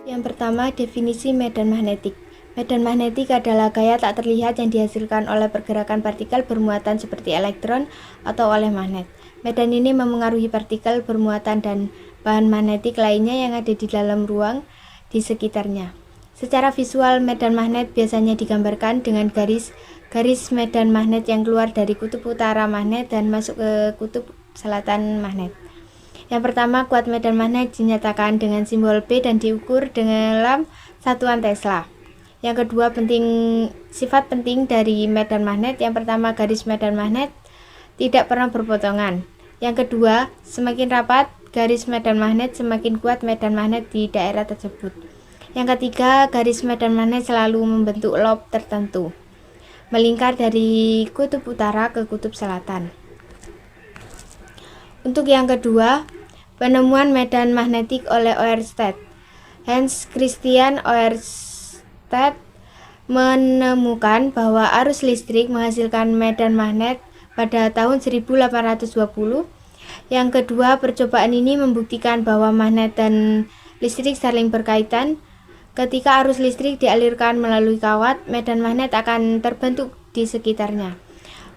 Yang pertama, definisi medan magnetik. Medan magnetik adalah gaya tak terlihat yang dihasilkan oleh pergerakan partikel bermuatan seperti elektron atau oleh magnet. Medan ini memengaruhi partikel bermuatan dan bahan magnetik lainnya yang ada di dalam ruang di sekitarnya. Secara visual, medan magnet biasanya digambarkan dengan garis medan magnet yang keluar dari kutub utara magnet dan masuk ke kutub selatan magnet. Yang pertama, kuat medan magnet dinyatakan dengan simbol P dan diukur dalam satuan Tesla. Yang kedua, sifat penting dari medan magnet. Yang pertama, garis medan magnet tidak pernah berpotongan. Yang kedua, semakin rapat garis medan magnet, semakin kuat medan magnet di daerah tersebut. Yang ketiga, garis medan magnet selalu membentuk loop tertentu, melingkar dari kutub utara ke kutub selatan. Untuk yang kedua, penemuan medan magnetik oleh Oersted. Hans Christian Oersted menemukan bahwa arus listrik menghasilkan medan magnet pada tahun 1820. Yang kedua, percobaan ini membuktikan bahwa magnet dan listrik saling berkaitan. Ketika arus listrik dialirkan melalui kawat, medan magnet akan terbentuk di sekitarnya.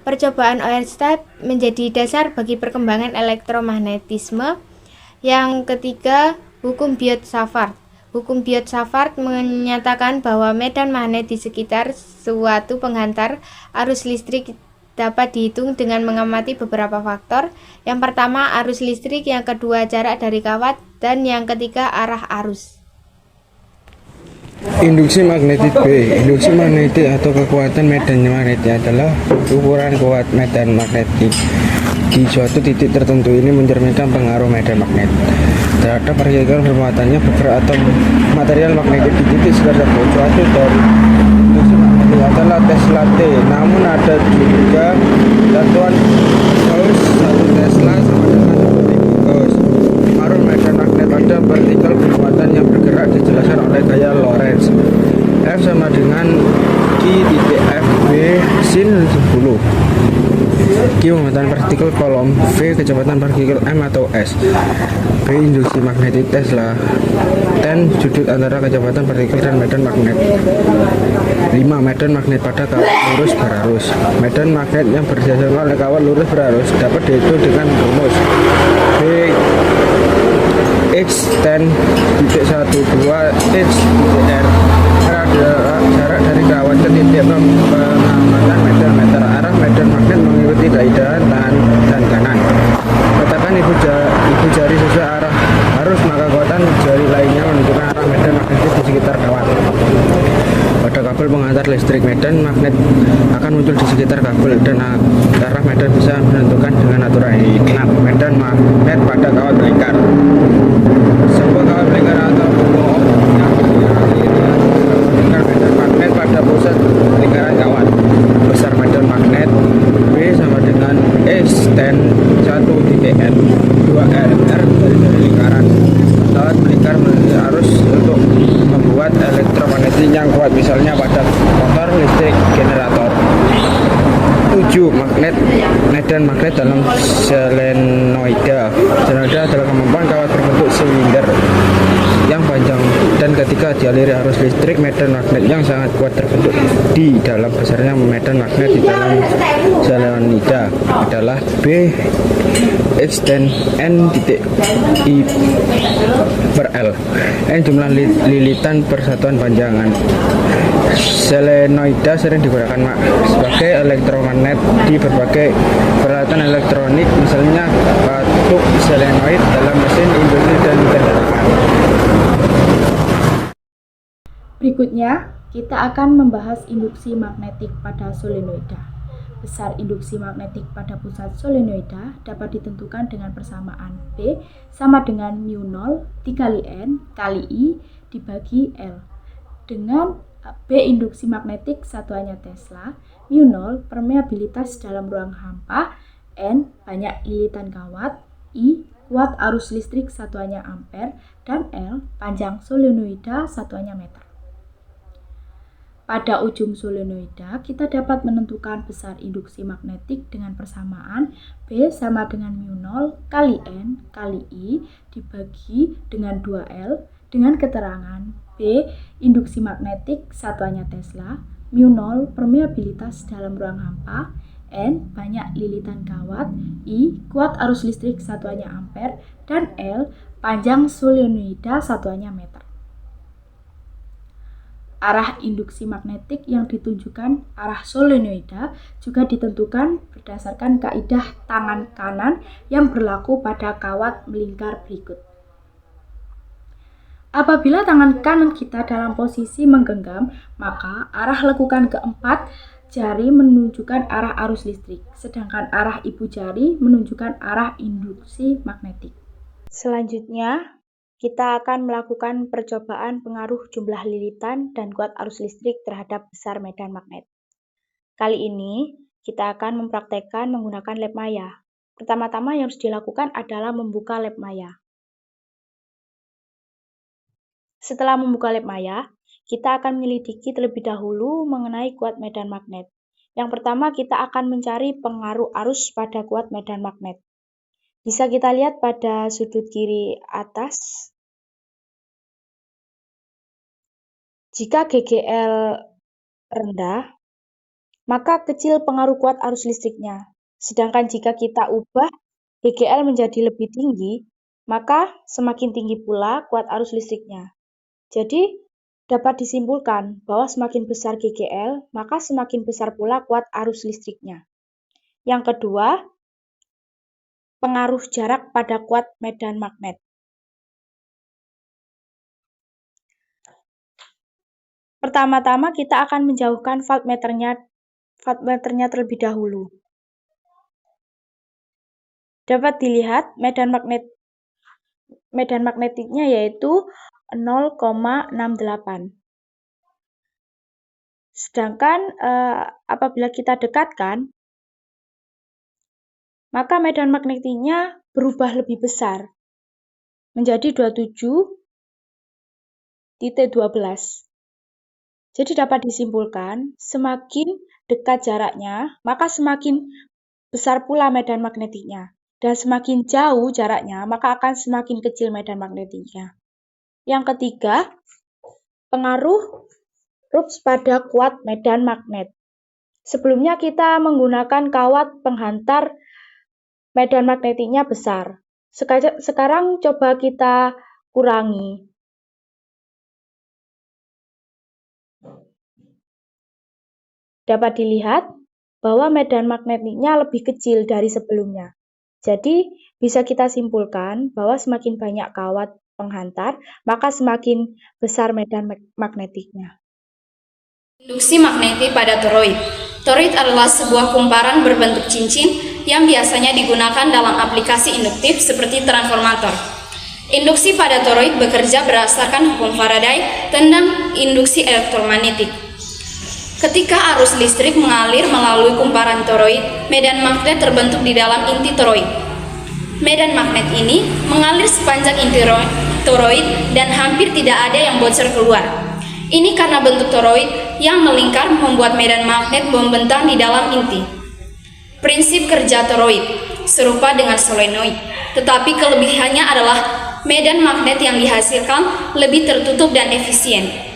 Percobaan Oersted menjadi dasar bagi perkembangan elektromagnetisme. Yang ketiga, hukum Biot-Savart. Hukum Biot-Savart menyatakan bahwa medan magnet di sekitar suatu penghantar arus listrik dapat dihitung dengan mengamati beberapa faktor. Yang pertama, arus listrik, yang kedua, jarak dari kawat, dan yang ketiga, arah arus. Induksi magnetik B. Induksi magnetik atau kekuatan medan magnetik adalah ukuran kuat medan magnetik di suatu titik tertentu. Ini mencerminkan pengaruh medan magnet terhadap partikel bermuatannya bergerak atau material magnetik di titik tersebut. Suatu dari induksi magnetik adalah Tesla T. Namun ada juga satuan Gauss. 1 Tesla sama dengan 1000 Gauss. Pengaruh medan magnet pada partikel bermuatan yang bergerak dijelaskan oleh gaya Lorentz. F sama dengan Q titik F B sin 10. Q muatan partikel kolom, V kecepatan partikel M atau S. B induksi magnetik Tesla. 10 sudut antara kecepatan partikel dan medan magnet. 5 medan magnet pada kawat lurus berarus. Medan magnet yang berdasarkan oleh kawat lurus berarus dapat dihitung dengan rumus B X10.12 X.R. Jarak dari kawat ke titik pengamatan meter. Arah medan magnet mengikuti kaidah tangan dan kanan. Katakan ibu jari sesuai arah arus, maka kekuatan jari lainnya menunjukkan arah medan magnetis di sekitar kawat. Pada kabel pengantar listrik, medan magnet akan muncul di sekitar kabel dan arah medan bisa menentukan dengan aturan ini. 6. Medan magnet pada kawat melingkar. Sebuah kawat melingkar atau medan magnet pada pusat lingkaran kawat. Besar medan magnet B sama dengan X10 1 titik N 2 R dari lingkaran. Kawat melingkar melalui arus untuk membuat elektromagnetik yang kuat, misalnya pada motor listrik generator. 7. Medan magnet dalam solenoida. Solenoida adalah kemampuan kawat berbentuk silinder yang panjang dan ketika dialiri arus listrik, medan magnet yang sangat kuat terbentuk di dalam. Besarnya medan magnet di dalam solenoida adalah B X10 N titik I per L. N jumlah lilitan persatuan panjangan. Solenoida sering digunakan sebagai elektromagnet di berbagai peralatan elektronik, misalnya katup solenoid dalam mesin industri dan kendaraan. Berikutnya, kita akan membahas induksi magnetik pada solenoida. Besar induksi magnetik pada pusat solenoida dapat ditentukan dengan persamaan B sama dengan μ0 dikali N kali I dibagi L. Dengan B induksi magnetik satuannya Tesla, μ0 permeabilitas dalam ruang hampa, N banyak lilitan kawat, I kuat arus listrik satuannya ampere, dan L panjang solenoida satuannya meter. Pada ujung solenoida, kita dapat menentukan besar induksi magnetik dengan persamaan B sama dengan μ0 kali N kali I dibagi dengan 2L dengan keterangan B. Induksi magnetik satuannya Tesla, μ0 permeabilitas dalam ruang hampa, N. banyak lilitan kawat, I. kuat arus listrik satuannya ampere, dan L. panjang solenoida satuannya meter. Arah induksi magnetik yang ditunjukkan arah solenoida juga ditentukan berdasarkan kaidah tangan kanan yang berlaku pada kawat melingkar berikut. Apabila tangan kanan kita dalam posisi menggenggam, maka arah lekukan keempat jari menunjukkan arah arus listrik, sedangkan arah ibu jari menunjukkan arah induksi magnetik. Selanjutnya, kita akan melakukan percobaan pengaruh jumlah lilitan dan kuat arus listrik terhadap besar medan magnet. Kali ini, kita akan mempraktekkan menggunakan lab maya. Pertama-tama yang harus dilakukan adalah membuka lab maya. Setelah membuka lab maya, kita akan menyelidiki terlebih dahulu mengenai kuat medan magnet. Yang pertama, kita akan mencari pengaruh arus pada kuat medan magnet. Bisa kita lihat pada sudut kiri atas. Jika GGL rendah, maka kecil pengaruh kuat arus listriknya. Sedangkan jika kita ubah GGL menjadi lebih tinggi, maka semakin tinggi pula kuat arus listriknya. Jadi, dapat disimpulkan bahwa semakin besar GGL, maka semakin besar pula kuat arus listriknya. Yang kedua, pengaruh jarak pada kuat medan magnet. Pertama-tama kita akan menjauhkan voltmeternya terlebih dahulu. Dapat dilihat medan magnetiknya yaitu 0,68. Sedangkan apabila kita dekatkan, maka medan magnetiknya berubah lebih besar, menjadi 27,12. Jadi dapat disimpulkan, semakin dekat jaraknya, maka semakin besar pula medan magnetiknya. Dan semakin jauh jaraknya, maka akan semakin kecil medan magnetiknya. Yang ketiga, pengaruh Roux pada kuat medan magnet. Sebelumnya kita menggunakan kawat penghantar medan magnetiknya besar. Sekarang coba kita kurangi. Dapat dilihat bahwa medan magnetiknya lebih kecil dari sebelumnya. Jadi, bisa kita simpulkan bahwa semakin banyak kawat penghantar, maka semakin besar medan magnetiknya. Induksi magnetik pada toroid. Toroid adalah sebuah kumparan berbentuk cincin yang biasanya digunakan dalam aplikasi induktif seperti transformator. Induksi pada toroid bekerja berdasarkan hukum Faraday tentang induksi elektromagnetik. Ketika arus listrik mengalir melalui kumparan toroid, medan magnet terbentuk di dalam inti toroid. Medan magnet ini mengalir sepanjang inti toroid dan hampir tidak ada yang bocor keluar. Ini karena bentuk toroid yang melingkar membuat medan magnet membentang di dalam inti. Prinsip kerja toroid serupa dengan solenoid, tetapi kelebihannya adalah medan magnet yang dihasilkan lebih tertutup dan efisien.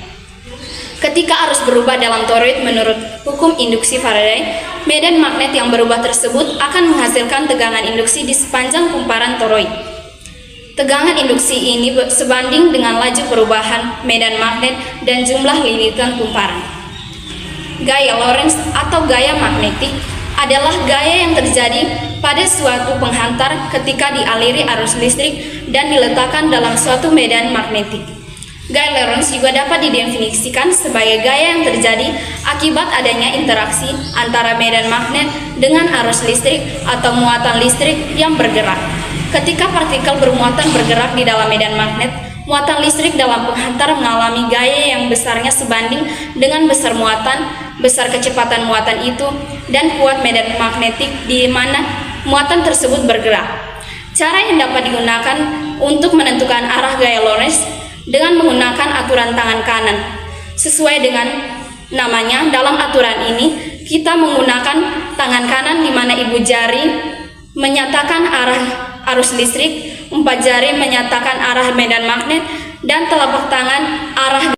Ketika arus berubah dalam toroid menurut hukum induksi Faraday, medan magnet yang berubah tersebut akan menghasilkan tegangan induksi di sepanjang kumparan toroid. Tegangan induksi ini sebanding dengan laju perubahan medan magnet dan jumlah lilitan kumparan. Gaya Lorentz atau gaya magnetik adalah gaya yang terjadi pada suatu penghantar ketika dialiri arus listrik dan diletakkan dalam suatu medan magnetik. Gaya Lorentz juga dapat didefinisikan sebagai gaya yang terjadi akibat adanya interaksi antara medan magnet dengan arus listrik atau muatan listrik yang bergerak. Ketika partikel bermuatan bergerak di dalam medan magnet, muatan listrik dalam penghantar mengalami gaya yang besarnya sebanding dengan besar muatan, besar kecepatan muatan itu, dan kuat medan magnetik di mana muatan tersebut bergerak. Cara yang dapat digunakan untuk menentukan arah gaya Lorentz dengan menggunakan aturan tangan kanan. Sesuai dengan namanya, dalam aturan ini kita menggunakan tangan kanan di mana ibu jari menyatakan arah arus listrik, 4 jari menyatakan arah medan magnet, dan telapak tangan arah.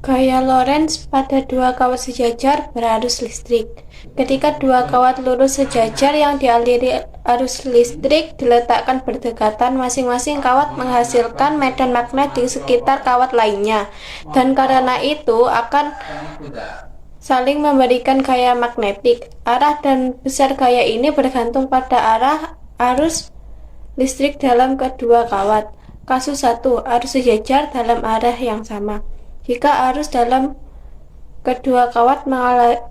Gaya Lorentz pada dua kawat sejajar berarus listrik. Ketika dua kawat lurus sejajar yang dialiri arus listrik diletakkan berdekatan, masing-masing kawat menghasilkan medan magnet di sekitar kawat lainnya, dan karena itu akan saling memberikan gaya magnetik. Arah dan besar gaya ini bergantung pada arah arus listrik dalam kedua kawat. Kasus 1. Arus sejajar dalam arah yang sama. Jika arus dalam kedua kawat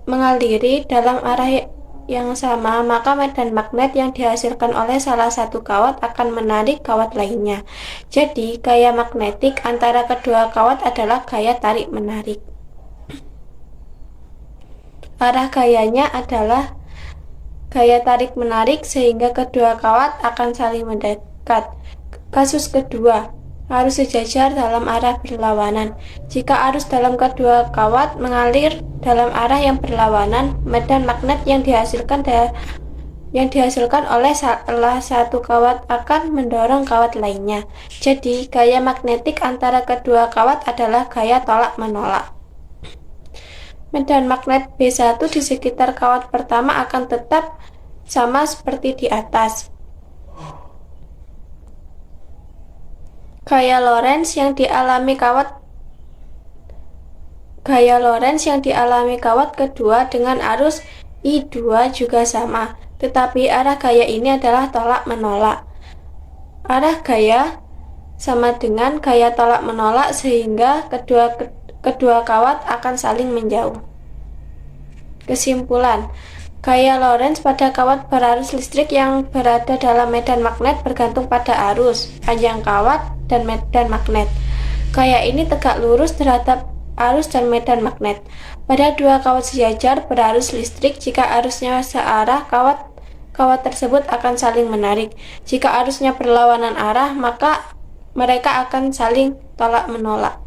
mengaliri dalam arah yang sama, maka medan magnet yang dihasilkan oleh salah satu kawat akan menarik kawat lainnya. Jadi, gaya magnetik antara kedua kawat adalah gaya tarik-menarik. Arah gayanya adalah gaya tarik-menarik sehingga kedua kawat akan saling mendekat. Kasus kedua, arus sejajar dalam arah berlawanan. Jika arus dalam kedua kawat mengalir dalam arah yang berlawanan, medan magnet yang dihasilkan oleh salah satu kawat akan mendorong kawat lainnya. Jadi, gaya magnetik antara kedua kawat adalah gaya tolak-menolak. Medan magnet B1 di sekitar kawat pertama akan tetap sama seperti di atas. Gaya Lorentz yang dialami kawat kedua dengan arus I2 juga sama, tetapi arah gaya ini adalah tolak-menolak. Arah gaya sama dengan gaya tolak-menolak sehingga kedua kawat akan saling menjauh. Kesimpulan, gaya Lorentz pada kawat berarus listrik yang berada dalam medan magnet bergantung pada arus, panjang kawat, dan medan magnet. Gaya ini tegak lurus terhadap arus dan medan magnet. Pada dua kawat sejajar berarus listrik, jika arusnya searah, kawat tersebut akan saling menarik. Jika arusnya berlawanan arah, maka mereka akan saling tolak-menolak.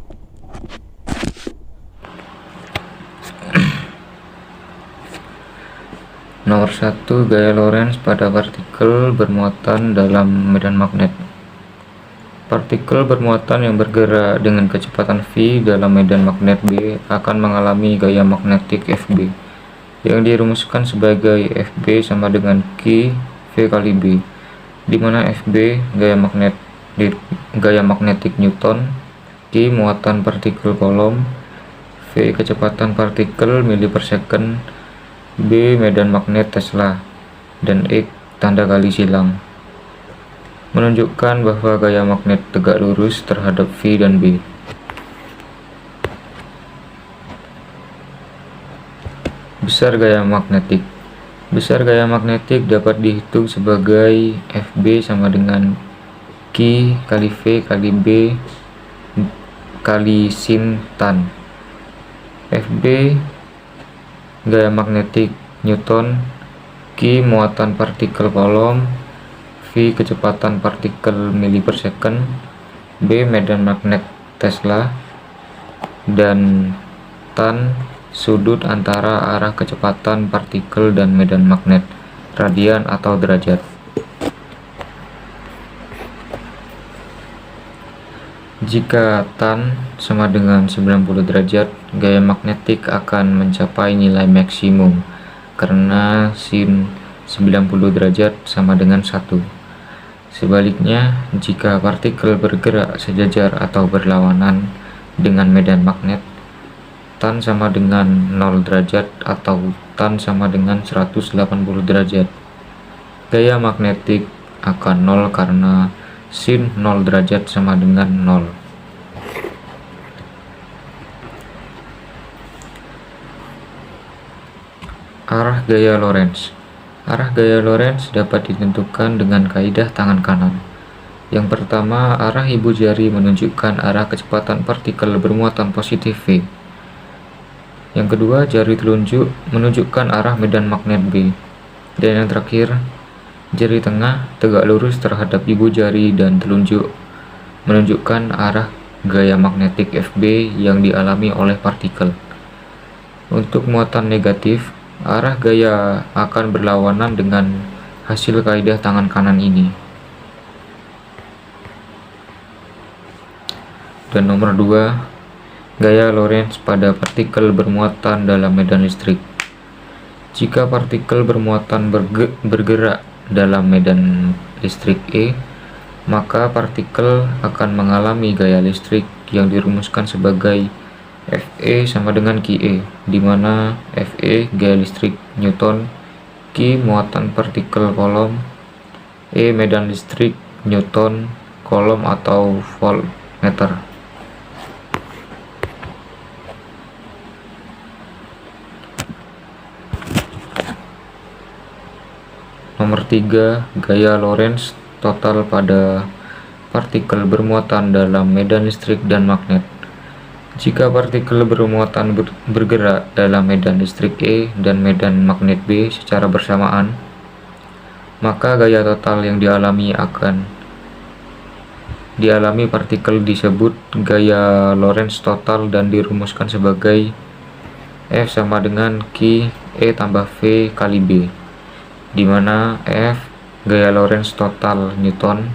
Nomor 1. Gaya Lorentz pada partikel bermuatan dalam medan magnet. Partikel bermuatan yang bergerak dengan kecepatan v dalam medan magnet B akan mengalami gaya magnetik Fb, yang dirumuskan sebagai Fb sama dengan Q V kali B, di mana Fb gaya magnetik Newton, Q muatan partikel kolom, V kecepatan partikel mili per second, B medan magnet Tesla, dan X tanda kali silang, menunjukkan bahwa gaya magnet tegak lurus terhadap V dan B. Besar gaya magnetik. Besar gaya magnetik dapat dihitung sebagai Fb sama dengan Q kali V kali B kali sin tan. Fb gaya magnetik Newton, Q muatan partikel kolom, V kecepatan partikel mili per second, B medan magnet Tesla, dan tan sudut antara arah kecepatan partikel dan medan magnet, radian atau derajat. Jika tan sama dengan 90 derajat, gaya magnetik akan mencapai nilai maksimum karena sin 90 derajat sama dengan 1. Sebaliknya, jika partikel bergerak sejajar atau berlawanan dengan medan magnet, tan sama dengan 0 derajat atau tan sama dengan 180 derajat. Gaya magnetik akan 0 karena sin 0 derajat sama dengan 0. Arah gaya Lorentz. Arah gaya Lorentz dapat ditentukan dengan kaidah tangan kanan. Yang pertama, arah ibu jari menunjukkan arah kecepatan partikel bermuatan positif V. Yang kedua, jari telunjuk menunjukkan arah medan magnet B. Dan yang terakhir, jari tengah tegak lurus terhadap ibu jari dan telunjuk menunjukkan arah gaya magnetik Fb yang dialami oleh partikel. Untuk muatan negatif, arah gaya akan berlawanan dengan hasil kaidah tangan kanan ini. Dan nomor 2, gaya Lorentz pada partikel bermuatan dalam medan listrik. Jika partikel bermuatan bergerak dalam medan listrik E, maka partikel akan mengalami gaya listrik yang dirumuskan sebagai Fe sama dengan QE, di mana Fe gaya listrik Newton, Q muatan partikel kolom, E medan listrik Newton kolom atau voltmeter. Nomor 3, gaya Lorentz total pada partikel bermuatan dalam medan listrik dan magnet. Jika partikel bermuatan bergerak dalam medan listrik E dan medan magnet B secara bersamaan, maka gaya total yang dialami partikel disebut gaya Lorentz total dan dirumuskan sebagai F sama dengan Q E tambah V kali B, di mana F gaya Lorentz total Newton,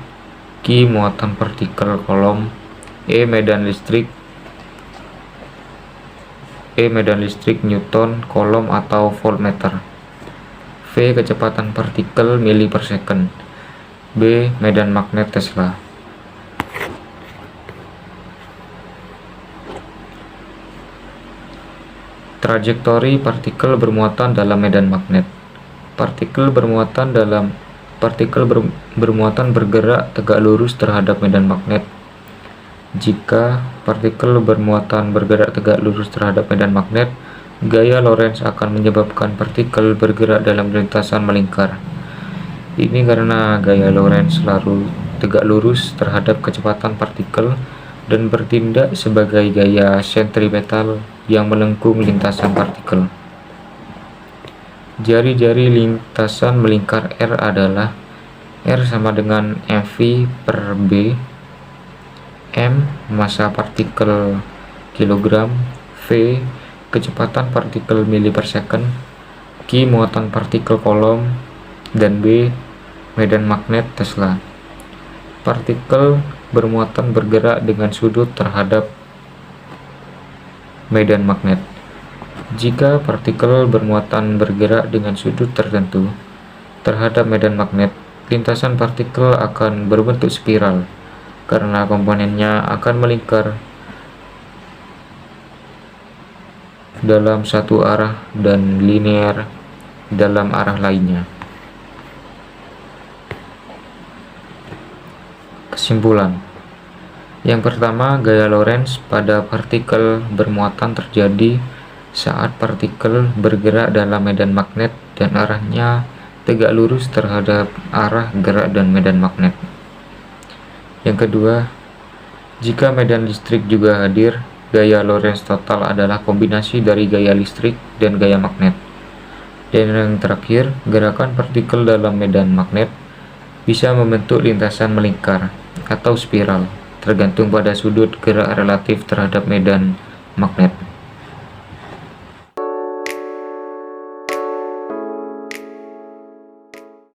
Q muatan partikel kolom, E medan listrik Newton kolom atau voltmeter, V kecepatan partikel mili per second, B medan magnet Tesla. Trajektori partikel bermuatan dalam medan magnet. Partikel bermuatan bergerak tegak lurus terhadap medan magnet. Jika partikel bermuatan bergerak tegak lurus terhadap medan magnet, gaya Lorentz akan menyebabkan partikel bergerak dalam lintasan melingkar. Ini karena gaya Lorentz selalu tegak lurus terhadap kecepatan partikel dan bertindak sebagai gaya sentripetal yang melengkung lintasan partikel. Jari-jari lintasan melingkar R adalah R sama dengan mv per B, M massa partikel kilogram, V kecepatan partikel mili per second, Q muatan partikel kolom, dan B medan magnet Tesla. Partikel bermuatan bergerak dengan sudut terhadap medan magnet. Jika partikel bermuatan bergerak dengan sudut tertentu terhadap medan magnet, lintasan partikel akan berbentuk spiral karena komponennya akan melingkar dalam satu arah dan linear dalam arah lainnya. Kesimpulan. Yang pertama, gaya Lorentz pada partikel bermuatan terjadi saat partikel bergerak dalam medan magnet dan arahnya tegak lurus terhadap arah gerak dan medan magnet. Yang kedua, jika medan listrik juga hadir, gaya Lorentz total adalah kombinasi dari gaya listrik dan gaya magnet. Dan yang terakhir, gerakan partikel dalam medan magnet bisa membentuk lintasan melingkar atau spiral, tergantung pada sudut gerak relatif terhadap medan magnet.